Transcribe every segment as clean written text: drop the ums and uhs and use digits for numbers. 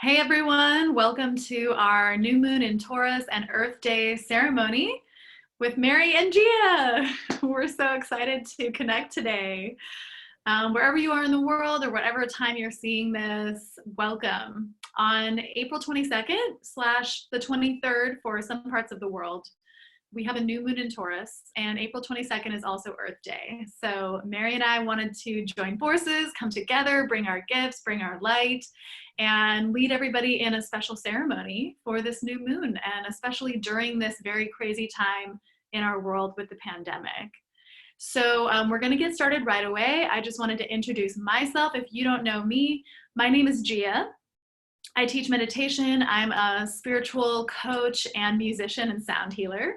Hey everyone, welcome to our new moon in Taurus and Earth Day ceremony with Mary and Gia. We're so excited to connect today. Wherever you are in the world or whatever time you're seeing this, welcome. On April 22nd / the 23rd for some parts of the world, we have a new moon in Taurus, and April 22nd is also Earth Day. So Mary and I wanted to join forces, come together, bring our gifts, bring our light, and lead everybody in a special ceremony for this new moon, and especially during this very crazy time in our world with the pandemic. So we're going to get started right away. I just wanted to introduce myself. If you don't know me, my name is Gia. I teach meditation. I'm a spiritual coach and musician and sound healer.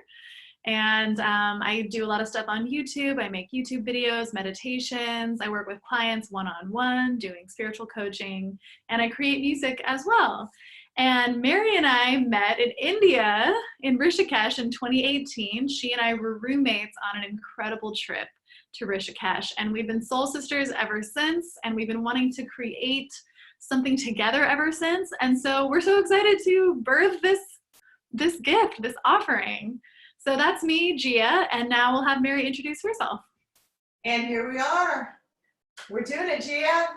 And I do a lot of stuff on YouTube. I make YouTube videos, meditations. I work with clients one-on-one, doing spiritual coaching, and I create music as well. And Mary and I met in India, in Rishikesh in 2018. She and I were roommates on an incredible trip to Rishikesh. And we've been soul sisters ever since. And we've been wanting to create something together ever since. And so we're so excited to birth this gift, this offering. So that's me, Gia, and now we'll have Mary introduce herself. And here we are. We're doing it, Gia.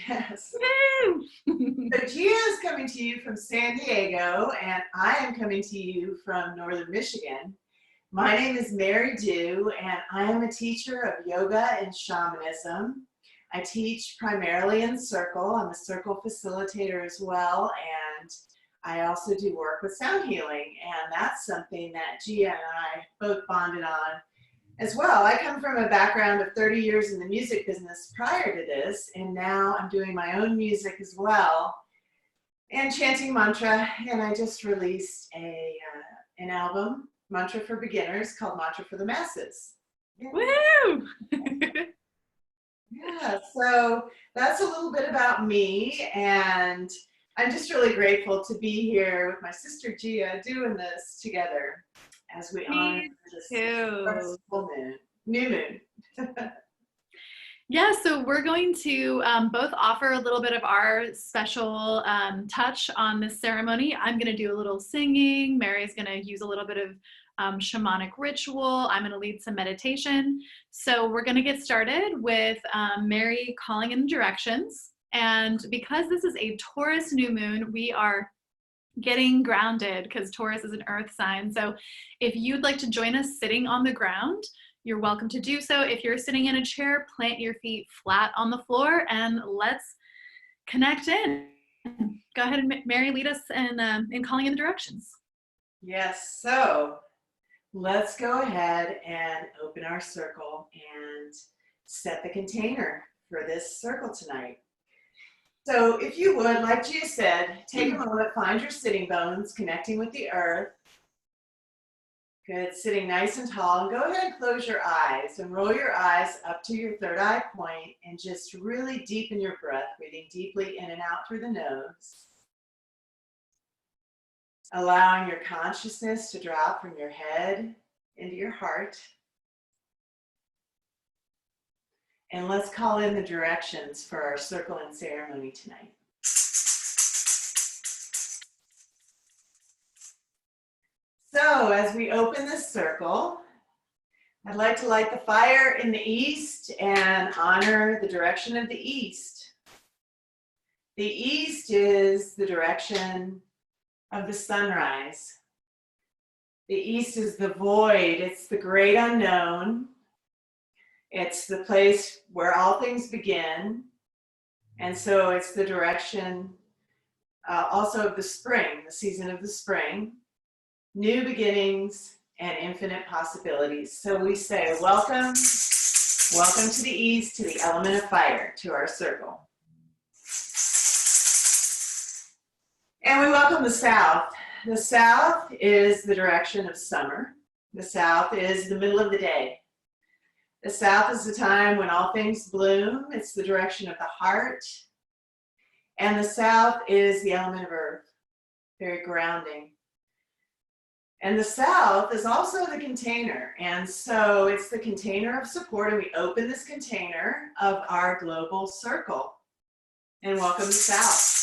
Yes. So Gia is coming to you from San Diego, and I am coming to you from Northern Michigan. My name is Mary Dew, and I am a teacher of yoga and shamanism. I teach primarily in circle. I'm a circle facilitator as well, and I also do work with sound healing, and that's something that Gia and I both bonded on as well. I come from a background of 30 years in the music business prior to this, and now I'm doing my own music as well and chanting mantra, and I just released an album, Mantra for Beginners, called Mantra for the Masses. Yeah. Woo! Yeah, so that's a little bit about me, and I'm just really grateful to be here with my sister Gia doing this together as we honor this full moon, new moon. Yeah, so we're going to both offer a little bit of our special touch on this ceremony. I'm going to do a little singing. Mary's going to use a little bit of shamanic ritual. I'm going to lead some meditation. So we're going to get started with Mary calling in directions. And because this is a Taurus new moon, we are getting grounded because Taurus is an earth sign. So if you'd like to join us sitting on the ground, you're welcome to do so. If you're sitting in a chair, plant your feet flat on the floor and let's connect in. Go ahead and Mary, lead us in calling in the directions. Yes, so let's go ahead and open our circle and set the container for this circle tonight. So if you would, like Gia said, take a moment, find your sitting bones, connecting with the earth. Good, sitting nice and tall, and go ahead and close your eyes and roll your eyes up to your third eye point and just really deepen your breath, breathing deeply in and out through the nose. Allowing your consciousness to drop from your head into your heart. And let's call in the directions for our circle and ceremony tonight. So as we open this circle, I'd like to light the fire in the east and honor the direction of the east. The east is the direction of the sunrise. The east is the void. It's the great unknown. It's the place where all things begin. And so it's the direction also of the spring, the season of the spring, new beginnings and infinite possibilities. So we say, welcome to the east, to the element of fire, to our circle. And we welcome the south. The south is the direction of summer. The south is the middle of the day. The south is the time when all things bloom. It's the direction of the heart. And the south is the element of earth, very grounding. And the south is also the container. And so it's the container of support, and we open this container of our global circle. And welcome to South.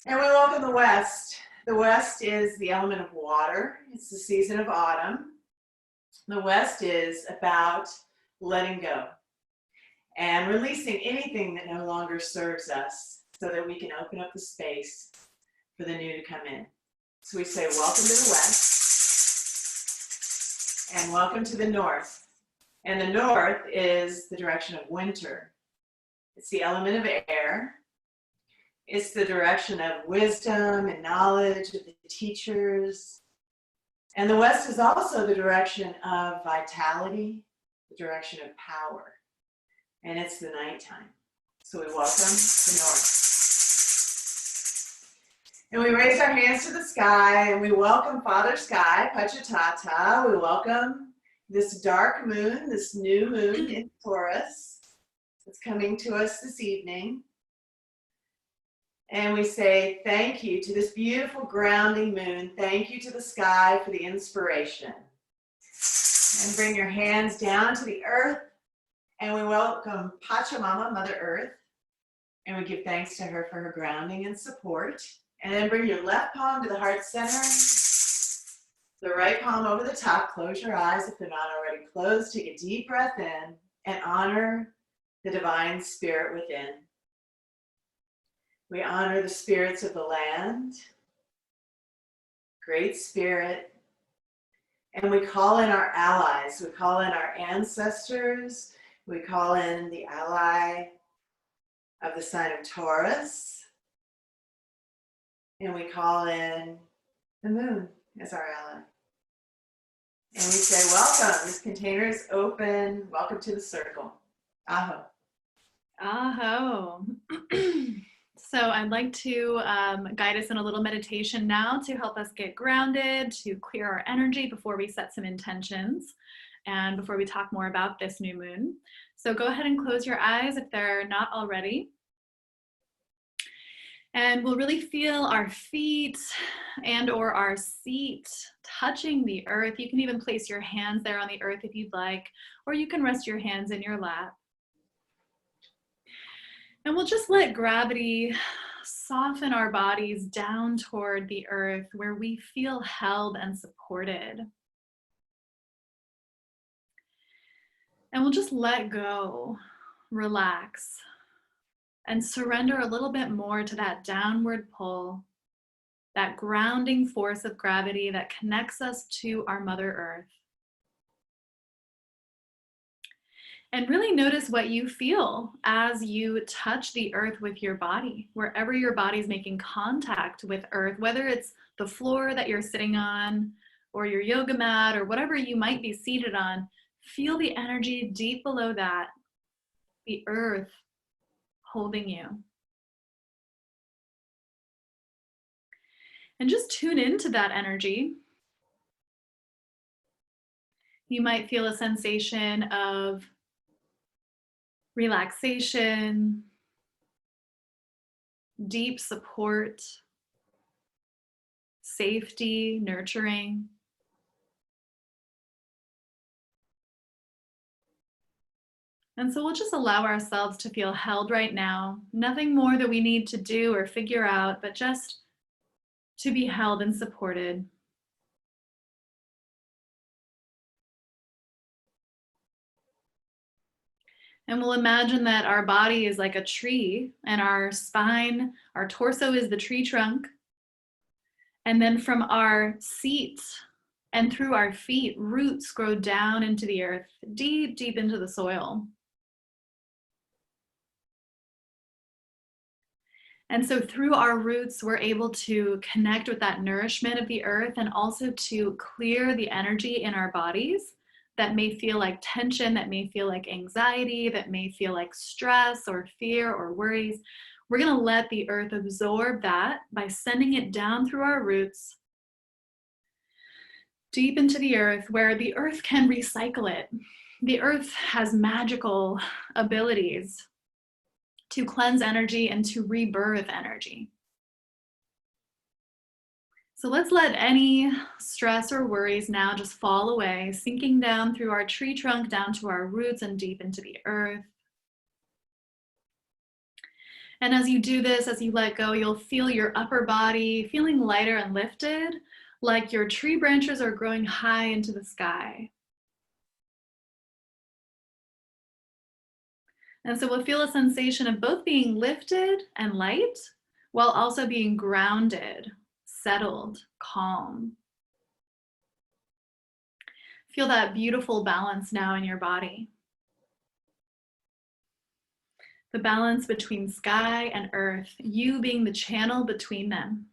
And we welcome the West. The West is the element of water. It's the season of autumn. The West is about letting go and releasing anything that no longer serves us so that we can open up the space for the new to come in. So we say, welcome to the West and welcome to the North. And the North is the direction of winter. It's the element of air. It's the direction of wisdom and knowledge of the teachers. And the West is also the direction of vitality, the direction of power. And it's the nighttime. So we welcome the North. And we raise our hands to the sky and we welcome Father Sky, Pachamama. We welcome this dark moon, this new moon in Taurus that's coming to us this evening. And we say thank you to this beautiful grounding moon. Thank you to the sky for the inspiration. And bring your hands down to the earth. And we welcome Pachamama, Mother Earth. And we give thanks to her for her grounding and support. And then bring your left palm to the heart center. The right palm over the top. Close your eyes if they're not already closed. Take a deep breath in and honor the divine spirit within. We honor the spirits of the land, Great Spirit, and we call in our allies. We call in our ancestors. We call in the ally of the sign of Taurus. And we call in the moon as our ally. And we say, welcome. This container is open. Welcome to the circle. Aho. Aho. So I'd like to guide us in a little meditation now to help us get grounded, to clear our energy before we set some intentions and before we talk more about this new moon. So go ahead and close your eyes if they're not already. And we'll really feel our feet and or our seat touching the earth. You can even place your hands there on the earth if you'd like, or you can rest your hands in your lap. And we'll just let gravity soften our bodies down toward the earth where we feel held and supported. And we'll just let go, relax, and surrender a little bit more to that downward pull, that grounding force of gravity that connects us to our Mother Earth. And really notice what you feel as you touch the earth with your body, wherever your body's making contact with earth, whether it's the floor that you're sitting on or your yoga mat or whatever you might be seated on. Feel the energy deep below that, the earth holding you. And just tune into that energy. You might feel a sensation of relaxation, deep support, safety, nurturing. And so we'll just allow ourselves to feel held right now. Nothing more that we need to do or figure out, but just to be held and supported. And we'll imagine that our body is like a tree and our spine, our torso is the tree trunk. And then from our seat and through our feet, roots grow down into the earth, deep, deep into the soil. And so through our roots, we're able to connect with that nourishment of the earth and also to clear the energy in our bodies that may feel like tension, that may feel like anxiety, that may feel like stress or fear or worries. We're going to let the earth absorb that by sending it down through our roots, deep into the earth, where the earth can recycle it. The earth has magical abilities to cleanse energy and to rebirth energy. So let's let any stress or worries now just fall away, sinking down through our tree trunk, down to our roots and deep into the earth. And as you do this, as you let go, you'll feel your upper body feeling lighter and lifted, like your tree branches are growing high into the sky. And so we'll feel a sensation of both being lifted and light, while also being grounded, settled, calm. Feel that beautiful balance now in your body. The balance between sky and earth, you being the channel between them.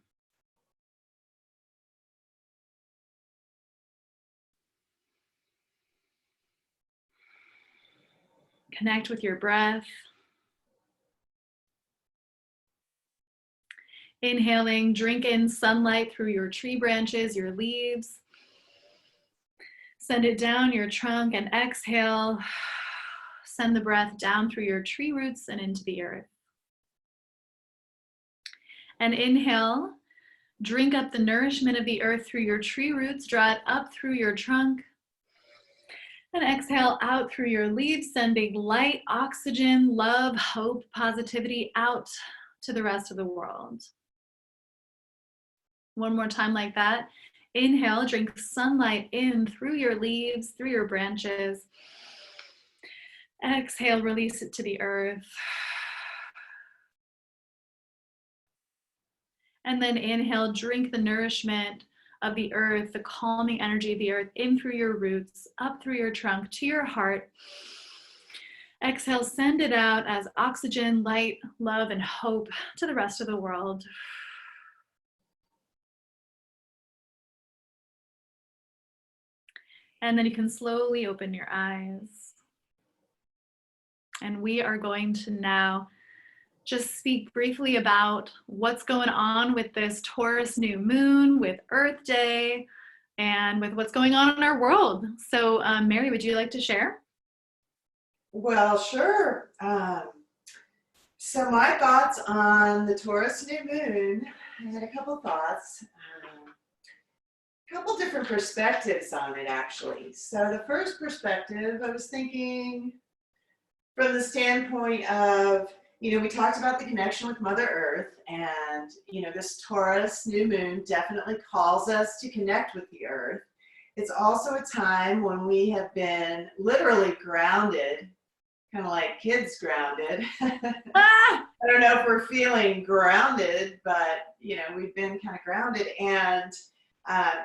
Connect with your breath. Inhaling, drink in sunlight through your tree branches, your leaves. Send it down your trunk, and exhale. Send the breath down through your tree roots and into the earth. And inhale, drink up the nourishment of the earth through your tree roots, draw it up through your trunk. And exhale out through your leaves, sending light, oxygen, love, hope, positivity out to the rest of the world. One more time like that. Inhale, drink sunlight in through your leaves, through your branches. Exhale, release it to the earth. And then inhale, drink the nourishment of the earth, the calming energy of the earth in through your roots, up through your trunk, to your heart. Exhale, send it out as oxygen, light, love, and hope to the rest of the world. And then you can slowly open your eyes. And we are going to now just speak briefly about what's going on with this Taurus new moon, with Earth Day, and with what's going on in our world. So Mary, would you like to share? Well, sure. So my thoughts on the Taurus new moon, I had a couple thoughts. A couple different perspectives on it, actually. So the first perspective, I was thinking from the standpoint of, we talked about the connection with Mother Earth, and, this Taurus new moon definitely calls us to connect with the Earth. It's also a time when we have been literally grounded, kind of like kids grounded. I don't know if we're feeling grounded, but, we've been kind of grounded, and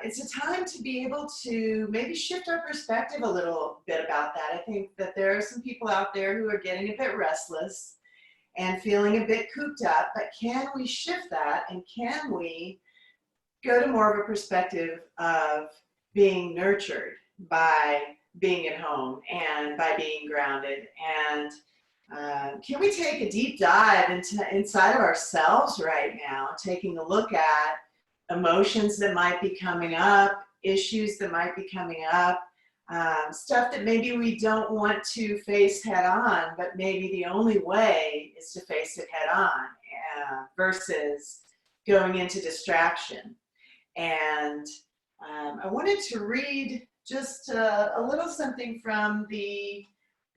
it's a time to be able to maybe shift our perspective a little bit about that. I think that there are some people out there who are getting a bit restless and feeling a bit cooped up, but can we shift that, and can we go to more of a perspective of being nurtured by being at home and by being grounded? And can we take a deep dive inside of ourselves right now, taking a look at emotions that might be coming up, issues that might be coming up, stuff that maybe we don't want to face head on, but maybe the only way is to face it head on versus going into distraction. And I wanted to read just a little something from the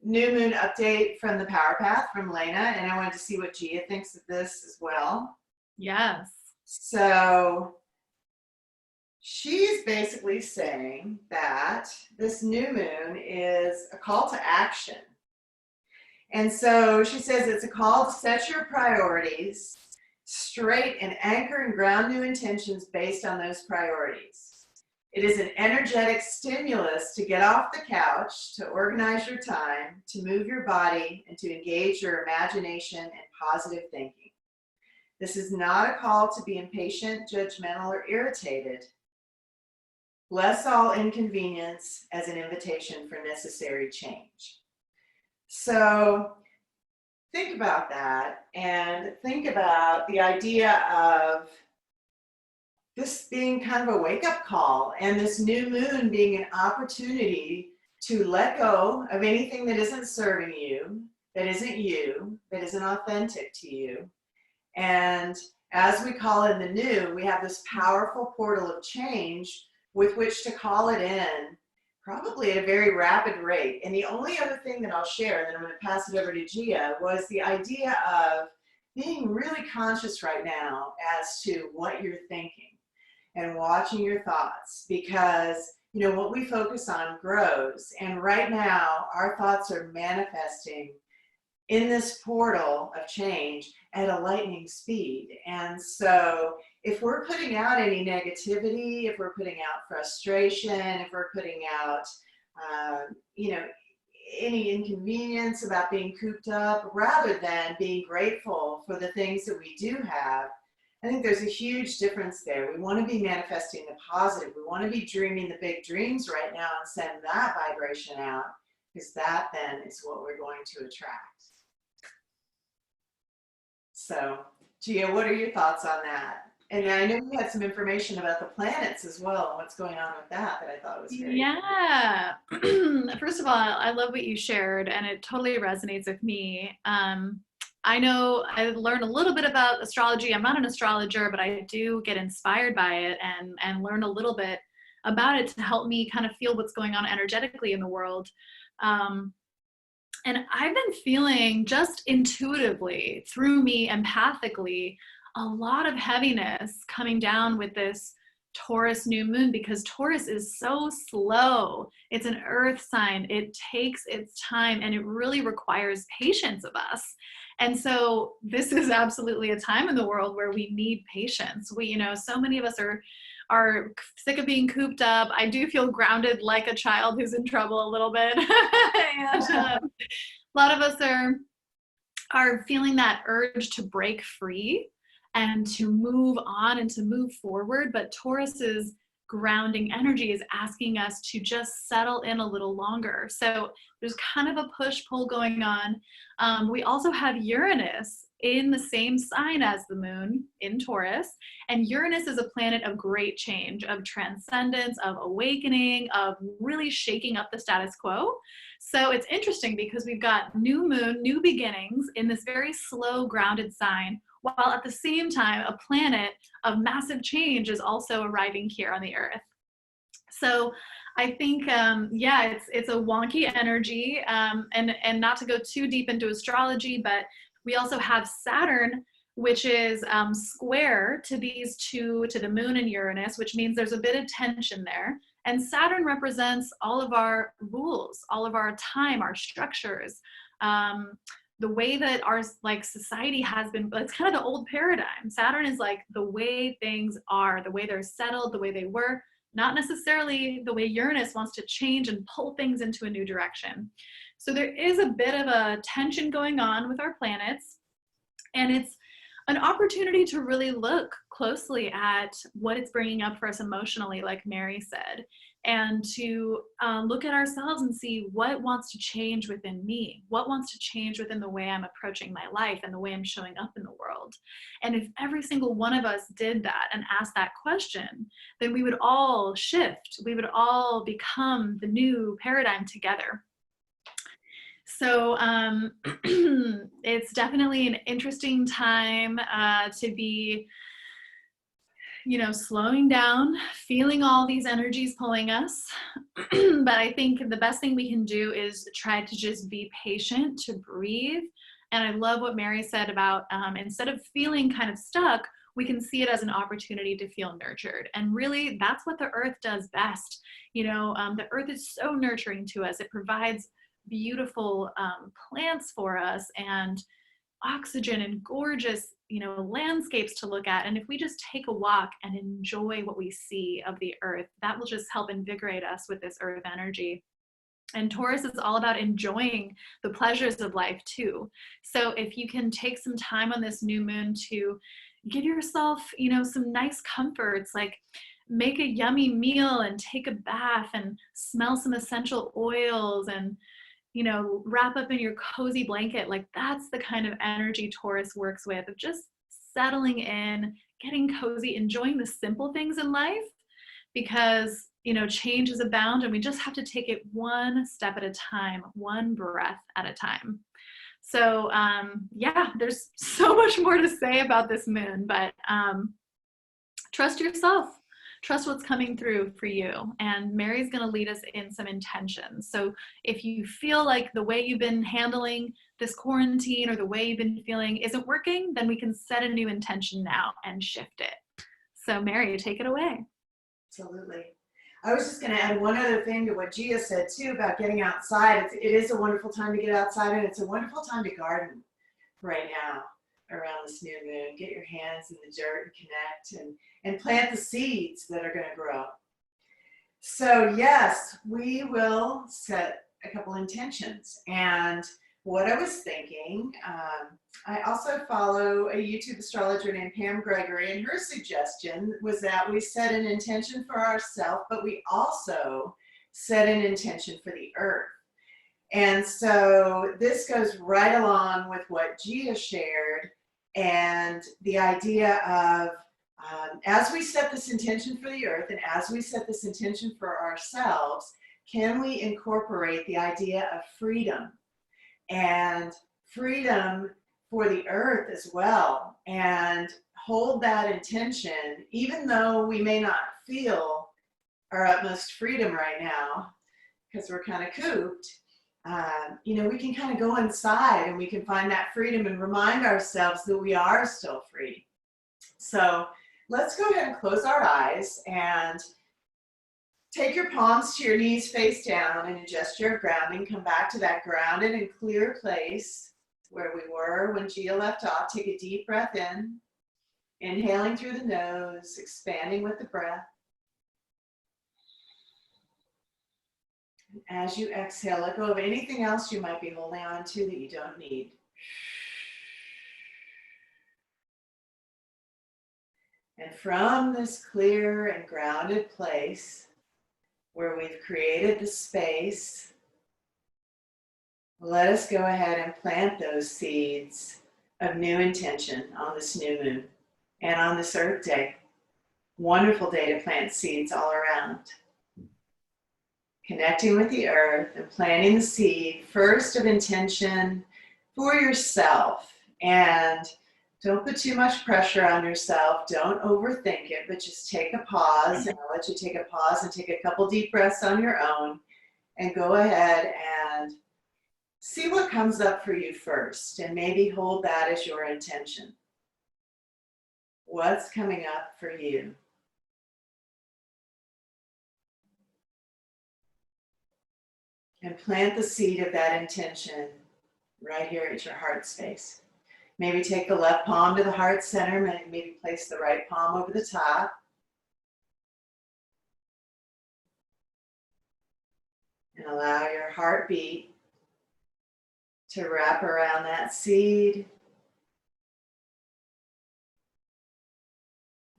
new moon update from the Power Path from Lena, and I wanted to see what Gia thinks of this as well. Yes. So she's basically saying that this new moon is a call to action. And so she says it's a call to set your priorities straight and anchor and ground new intentions based on those priorities. It is an energetic stimulus to get off the couch, to organize your time, to move your body, and to engage your imagination and positive thinking. This is not a call to be impatient, judgmental, or irritated. Bless all inconvenience as an invitation for necessary change. So think about that, and think about the idea of this being kind of a wake-up call, and this new moon being an opportunity to let go of anything that isn't serving you, that isn't authentic to you. And as we call in the new, we have this powerful portal of change with which to call it in, probably at a very rapid rate. And the only other thing that I'll share, and then I'm going to pass it over to Gia, was the idea of being really conscious right now as to what you're thinking and watching your thoughts, because you know what we focus on grows, and right now our thoughts are manifesting in this portal of change at a lightning speed. And so if we're putting out any negativity, if we're putting out frustration, if we're putting out you know, any inconvenience about being cooped up, rather than being grateful for the things that we do have, I think there's a huge difference there. We want to be manifesting the positive. We want to be dreaming the big dreams right now and send that vibration out, because that then is what we're going to attract. So, Gia, what are your thoughts on that? And I know you had some information about the planets as well, and what's going on with that I thought was very Yeah. First of all, I love what you shared, and it totally resonates with me. I know I learned a little bit about astrology. I'm not an astrologer, but I do get inspired by it and learn a little bit about it to help me kind of feel what's going on energetically in the world. And I've been feeling just intuitively, through me, empathically, a lot of heaviness coming down with this Taurus new moon, because Taurus is so slow. It's an earth sign. It takes its time, and it really requires patience of us. And so this is absolutely a time in the world where we need patience. We, you know, so many of us are sick of being cooped up. I do feel grounded like a child who's in trouble a little bit. And a lot of us are feeling that urge to break free and to move on and to move forward. But Taurus's grounding energy is asking us to just settle in a little longer. So there's kind of a push-pull going on. We also have Uranus in the same sign as the moon in Taurus. And Uranus is a planet of great change, of transcendence, of awakening, of really shaking up the status quo. So it's interesting because we've got new moon, new beginnings in this very slow, grounded sign, while at the same time, a planet of massive change is also arriving here on the earth. So I think, yeah, it's a wonky energy, and not to go too deep into astrology, but we also have Saturn, which is square to these two, to the moon and Uranus, which means there's a bit of tension there. And Saturn represents all of our rules, all of our time, our structures, the way that our like society has been. It's kind of the old paradigm. Saturn is like the way things are, the way they're settled, the way they were, not necessarily the way Uranus wants to change and pull things into a new direction. So there is a bit of a tension going on with our planets, and it's an opportunity to really look closely at what it's bringing up for us emotionally, like Mary said, and to look at ourselves and see what wants to change within me, what wants to change within the way I'm approaching my life and the way I'm showing up in the world. And if every single one of us did that and asked that question, then we would all shift. We would all become the new paradigm together. So it's definitely an interesting time to be, you know, slowing down, feeling all these energies pulling us. But I think the best thing we can do is try to just be patient, to breathe. And I love what Mary said about instead of feeling kind of stuck, we can see it as an opportunity to feel nurtured. And really, that's what the earth does best. You know, the earth is so nurturing to us. It provides beautiful plants for us and oxygen and gorgeous, you know, landscapes to look at. And if we just take a walk and enjoy what we see of the earth, that will just help invigorate us with this earth energy. And Taurus is all about enjoying the pleasures of life too. So if you can take some time on this new moon to give yourself, you know, some nice comforts, like make a yummy meal and take a bath and smell some essential oils and, you know, wrap up in your cozy blanket. Like that's the kind of energy Taurus works with, of just settling in, getting cozy, enjoying the simple things in life, because, you know, change is abound and we just have to take it one step at a time, one breath at a time. So yeah, there's so much more to say about this moon, but trust yourself. trust what's coming through for you. And Mary's going to lead us in some intentions. So if you feel like the way you've been handling this quarantine or the way you've been feeling isn't working, then we can set a new intention now and shift it. So Mary, take it away. Absolutely. I was just going to add one other thing to what Gia said too about getting outside. It is a wonderful time to get outside, and it's a wonderful time to garden right now around this new moon. Get your hands in the dirt and connect and plant the seeds that are going to grow. So yes, we will set a couple intentions. And what I was thinking, I also follow a YouTube astrologer named Pam Gregory, and her suggestion was that we set an intention for ourselves, but we also set an intention for the earth. And so this goes right along with what Gia shared, and the idea of as we set this intention for the earth and as we set this intention for ourselves, can we incorporate the idea of freedom and freedom for the earth as well, and hold that intention, even though we may not feel our utmost freedom right now because we're kind of cooped. We can kind of go inside and we can find that freedom and remind ourselves that we are still free. So let's go ahead and close our eyes and take your palms to your knees face down and adjust your grounding. Come back to that grounded and clear place where we were when Gia left off. Take a deep breath in, inhaling through the nose, expanding with the breath. As you exhale, let go of anything else you might be holding on to that you don't need. And from this clear and grounded place where we've created the space, let us go ahead and plant those seeds of new intention on this new moon and on this Earth Day. Wonderful day to plant seeds all around. Connecting with the earth and planting the seed first of intention for yourself. And don't put too much pressure on yourself. Don't overthink it, but just take a pause. And I'll let you take a pause and take a couple deep breaths on your own and go ahead and see what comes up for you first, and maybe hold that as your intention. What's coming up for you? And plant the seed of that intention right here at your heart space. Maybe take the left palm to the heart center, maybe place the right palm over the top. And allow your heartbeat to wrap around that seed.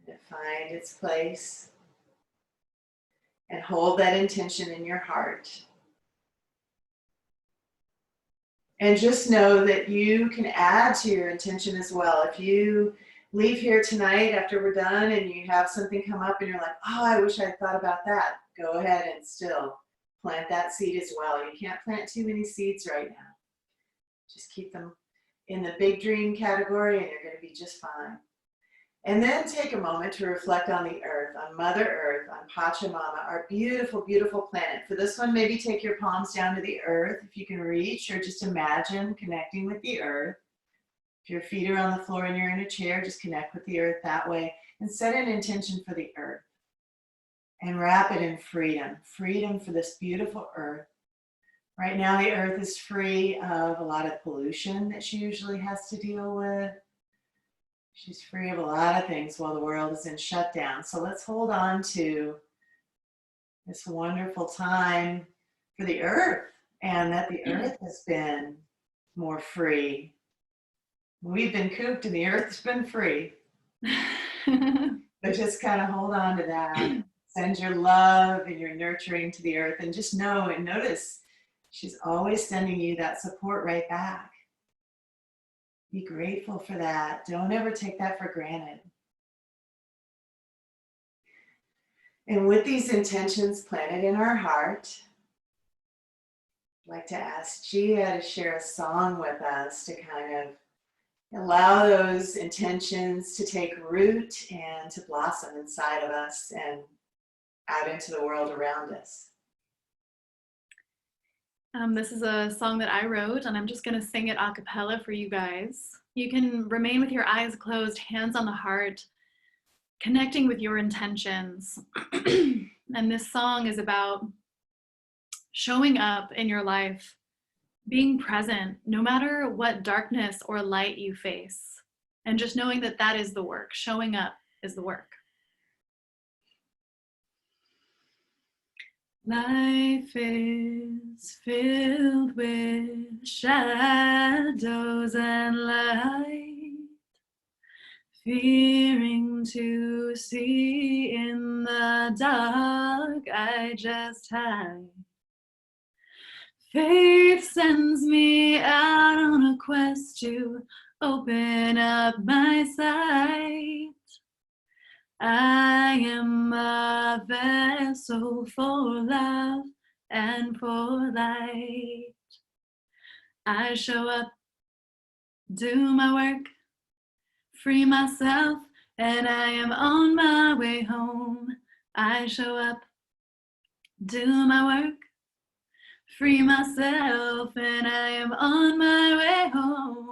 And find its place. And hold that intention in your heart. And just know that you can add to your intention as well. If you leave here tonight after we're done and you have something come up and you're like, oh, I wish I thought about that, go ahead and still plant that seed as well. You can't plant too many seeds right now. Just keep them in the big dream category and you're going to be just fine. And then take a moment to reflect on the earth, on Mother Earth, on Pachamama, our beautiful, beautiful planet. For this one, maybe take your palms down to the earth if you can reach, or just imagine connecting with the earth. If your feet are on the floor and you're in a chair, just connect with the earth that way and set an intention for the earth. And wrap it in freedom, freedom for this beautiful earth. Right now, the earth is free of a lot of pollution that she usually has to deal with. She's free of a lot of things while the world is in shutdown. So let's hold on to this wonderful time for the earth, and that the earth has been more free. We've been cooped and the earth's been free. But just kind of hold on to that. Send your love and your nurturing to the earth, and just know and notice she's always sending you that support right back. Be grateful for that. Don't ever take that for granted. And with these intentions planted in our heart, I'd like to ask Gia to share a song with us to kind of Allow those intentions to take root and to blossom inside of us and out into the world around us. This is a song that I wrote, and I'm just going to sing it a cappella for you guys. You can remain with your eyes closed, hands on the heart, connecting with your intentions. And this song is about showing up in your life, being present, no matter what darkness or light you face, and just knowing that that is the work. Showing up is the work. Life is filled with shadows and light, fearing to see in the dark, I just hide. Faith sends me out on a quest to open up my sight. I am a vessel for love and for light. I show up, do my work, free myself, and I am on my way home. I show up, do my work, free myself, and I am on my way home.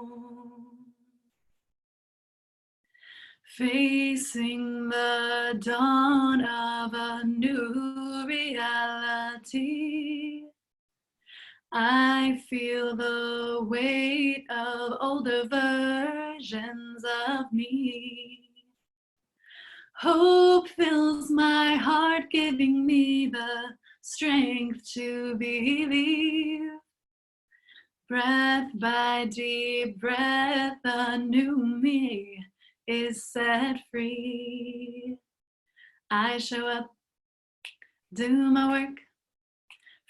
Facing the dawn of a new reality, I feel the weight of older versions of me. Hope fills my heart, giving me the strength to believe. Breath by deep breath, a new me is set free. I show up, do my work,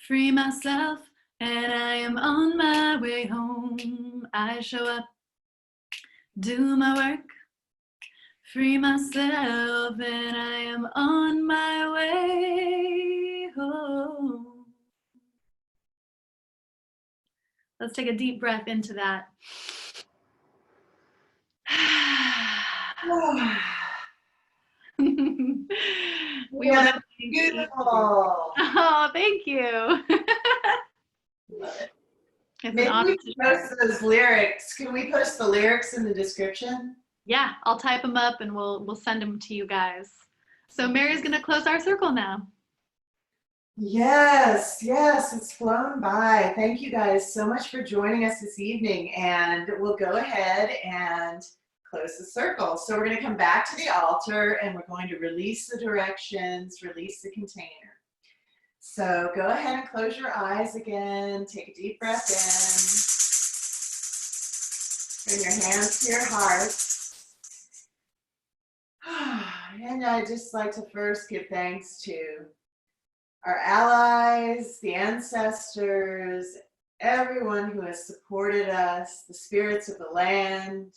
free myself, and I am on my way home. I show up, do my work, free myself, and I am on my way home. Let's take a deep breath into that. We want to beautiful. Oh, thank you. Love it. It's Maybe an honor we to can post those lyrics. Can we post the lyrics in the description? Yeah, I'll type them up and we'll send them to you guys. So Mary's gonna close our circle now. Yes, it's flown by. Thank you guys so much for joining us this evening, and we'll go ahead and close the circle. So we're going to come back to the altar and we're going to release the directions, release the container. So go ahead and close your eyes again. Take a deep breath in. Bring your hands to your heart. And I'd just like to first give thanks to our allies, the ancestors, everyone who has supported us, the spirits of the land,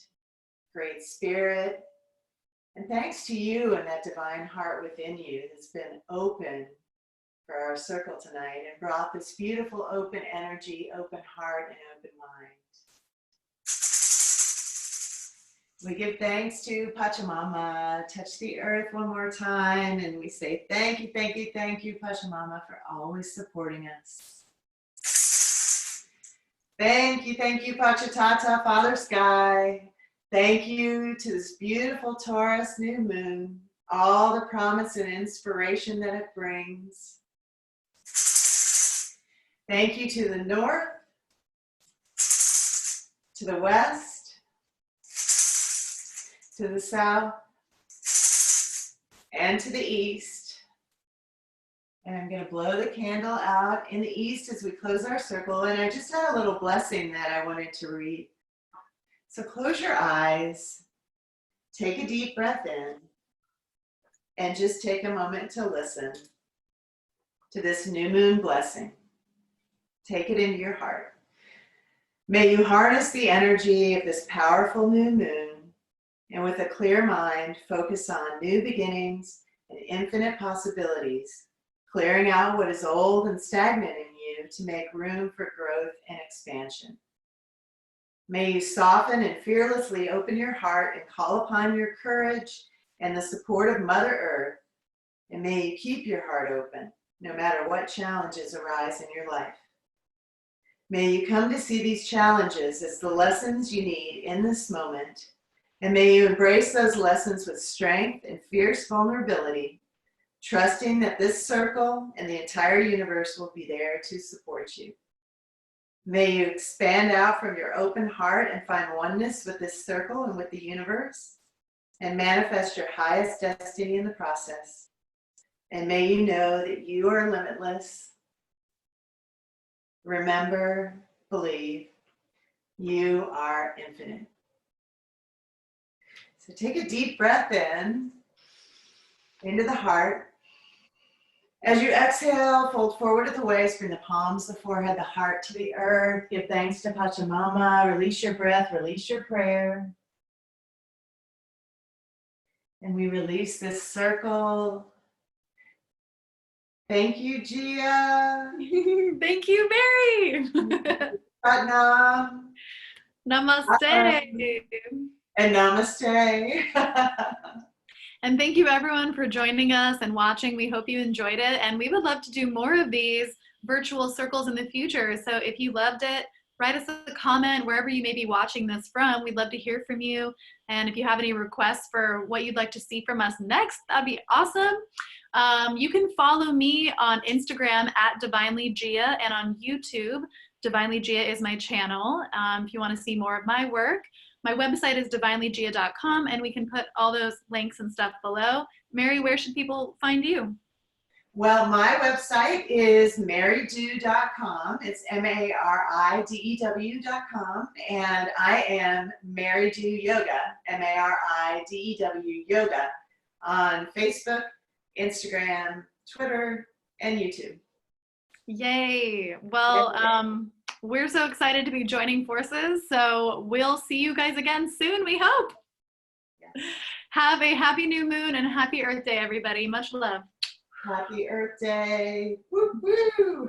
Great Spirit. And thanks to you and that divine heart within you that's been open for our circle tonight and brought this beautiful open energy, open heart, and open mind. We give thanks to Pachamama, touch the earth one more time, and we say thank you, Pachamama, for always supporting us. Thank you, Pachatata, Father Sky. Thank you to this beautiful Taurus new moon, all the promise and inspiration that it brings. Thank you to the north, to the west, to the south, and to the east. And I'm going to blow the candle out in the east as we close our circle. And I just had a little blessing that I wanted to read. So close your eyes, take a deep breath in, and just take a moment to listen to this new moon blessing. Take it into your heart. May you harness the energy of this powerful new moon, and with a clear mind, focus on new beginnings and infinite possibilities, clearing out what is old and stagnant in you to make room for growth and expansion. May you soften and fearlessly open your heart and call upon your courage and the support of Mother Earth. And may you keep your heart open, no matter what challenges arise in your life. May you come to see these challenges as the lessons you need in this moment. And may you embrace those lessons with strength and fierce vulnerability, trusting that this circle and the entire universe will be there to support you. May you expand out from your open heart and find oneness with this circle and with the universe, and manifest your highest destiny in the process. And may you know that you are limitless. Remember, believe, you are infinite. So take a deep breath in, into the heart. As you exhale, fold forward at the waist, bring the palms, the forehead, the heart to the earth. Give thanks to Pachamama. Release your breath, release your prayer. And we release this circle. Thank you, Gia. Thank you, Mary. Satnam. Namaste. And namaste. And thank you everyone for joining us and watching. We hope you enjoyed it. And we would love to do more of these virtual circles in the future. So if you loved it, write us a comment wherever you may be watching this from. We'd love to hear from you. And if you have any requests for what you'd like to see from us next, that'd be awesome. You can follow me on Instagram at Divinely Gia, and on YouTube, Divinely Gia is my channel. If you want to see more of my work. My website is divinelygia.com, and we can put all those links and stuff below. Mary, where should people find you? Well, my website is maridew.com. It's MARIDEW.com. And I am Mary Dew Yoga, MARIDEW Yoga, on Facebook, Instagram, Twitter, and YouTube. Yay. Well, we're so excited to be joining forces. So we'll see you guys again soon, we hope. Yes. Have a happy new moon and happy Earth Day, everybody. Much love. Happy Earth Day. Woo-hoo.